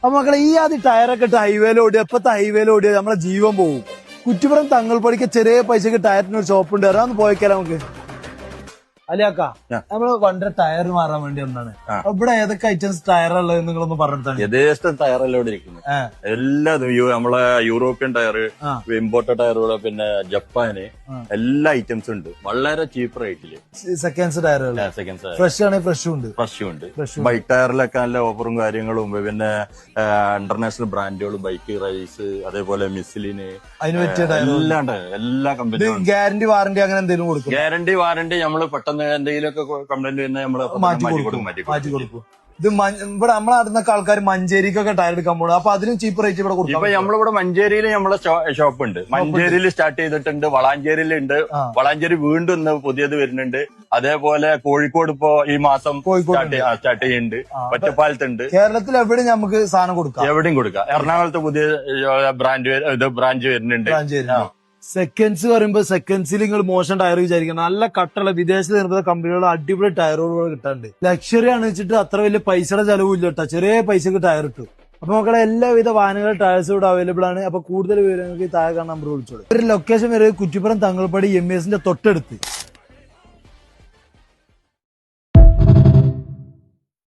അപ്പൊ മക്കളെ ഈ ആദ്യം ടയറൊക്കെ ഇട്ട് ഹൈവേയിൽ ഓടി എപ്പത്തെ ഹൈവേയിൽ ഓടിയ നമ്മളെ ജീവൻ പോകും. കുറ്റിപ്പുറം തങ്ങൾപ്പടിക്ക് ചെറിയ പൈസക്ക് ടയറിന് ഒരു ഷോപ്പ് ഉണ്ട്, അതൊന്ന് പോയിക്കാലോ നമുക്ക്. അലിയാക്ക, നമ്മള് വണ്ടി ടയർ മാറാൻ വേണ്ടി ഒന്നാണ്. ഇവിടെ ഏതൊക്കെ ഐറ്റംസ് ടയറുള്ളത് നിങ്ങളൊന്ന് പറഞ്ഞിട്ടാണ്. യഥേഷ്ടം ടയറെല്ലാം ഇവിടെ ഇരിക്കുന്നത്. എല്ലാതും നമ്മളെ യൂറോപ്യൻ ടയർ, ഇമ്പോർട്ടഡ് ടയറുകൾ, പിന്നെ ജപ്പാന്, എല്ലാ ഐറ്റംസും ഉണ്ട് വളരെ ചീപ്പ് റേറ്റില്. സെക്കൻഡ്സ് ടയറുകൾ ഫ്രഷ് ആണെങ്കിൽ ഫ്രഷും ഉണ്ട്. ഫ്രഷും ഉണ്ട്. ബൈക്ക് ടയറിലൊക്കെ നല്ല ഓഫറും കാര്യങ്ങളും, പിന്നെ ഇന്റർനാഷണൽ ബ്രാൻഡുകളും, ബൈക്ക് റൈസ്, അതേപോലെ മിസ്ലിന്, അതിന് പറ്റിയ ടയർ എല്ലാം എല്ലാ കമ്പനിയും. ഗ്യാരണ്ടി വാറണ്ടി അങ്ങനെ എന്തെങ്കിലും കൊടുക്കും? ഗ്യാരണ്ടി വാറണ്ടി നമ്മള് പെട്ടെന്ന് എന്തെങ്കിലുമൊക്കെ കംപ്ലൈന്റ് വരുന്ന നമ്മള് മാറ്റി കൊടുക്കും. ഇത് ഇവിടെ നമ്മളെ നടന്നൊക്കെ ആൾക്കാർ മഞ്ചേരിക്കൊക്കെ ടയർ എടുക്കാൻ പോകും. അപ്പൊ അതിനും ചീപ്പ് റേറ്റ് ഇവിടെ കൊടുക്കും. ഇപ്പൊ നമ്മളിവിടെ മഞ്ചേരിയിൽ നമ്മളെ ഷോപ്പ് ഉണ്ട്. മഞ്ചേരിയിൽ സ്റ്റാർട്ട് ചെയ്തിട്ടുണ്ട്, വളാഞ്ചേരിയിൽ ഉണ്ട്. വളാഞ്ചേരി വീണ്ടും ഇന്ന് പുതിയത് വരുന്നുണ്ട്. അതേപോലെ കോഴിക്കോട് ഇപ്പോ ഈ മാസം സ്റ്റാർട്ട് ചെയ്യുന്നുണ്ട്. ഒറ്റപ്പാലത്തുണ്ട്. കേരളത്തിൽ എവിടെയും നമുക്ക് സാധനം കൊടുക്കാം, എവിടെയും കൊടുക്കാം. എറണാകുളത്ത് പുതിയ ബ്രാഞ്ച് വരുന്നുണ്ട്. സെക്കൻഡ്സ് പറയുമ്പോ സെക്കൻഡ്സിൽ നിങ്ങൾ മോശം ടയർ വിചാരിക്കണം. നല്ല കട്ടുള്ള വിദേശ നിർമ്മിത കമ്പനികളുടെ അടിപൊളി ടയറുകൾ കിട്ടാണ്ട്. ലക്ഷറി ആണ് വെച്ചിട്ട് അത്ര വലിയ പൈസയുടെ ചെലവില്ല കേട്ടോ, ചെറിയ പൈസക്ക് ടയർ ഇട്ടു. അപ്പൊ മക്കളെ എല്ലാവിധ വാഹനങ്ങളുടെ ടയർസ് ഇവിടെ അവൈലബിൾ ആണ്. അപ്പൊ കൂടുതൽ വിവരങ്ങൾക്ക് താഴെ കാണാൻ നമ്പർ വിളിച്ചോളൂ. ഒരു ലൊക്കേഷൻ വരെ കുറ്റിപ്പുറം തങ്ങൾപ്പടി MES ന്റെ തൊട്ടടുത്ത്.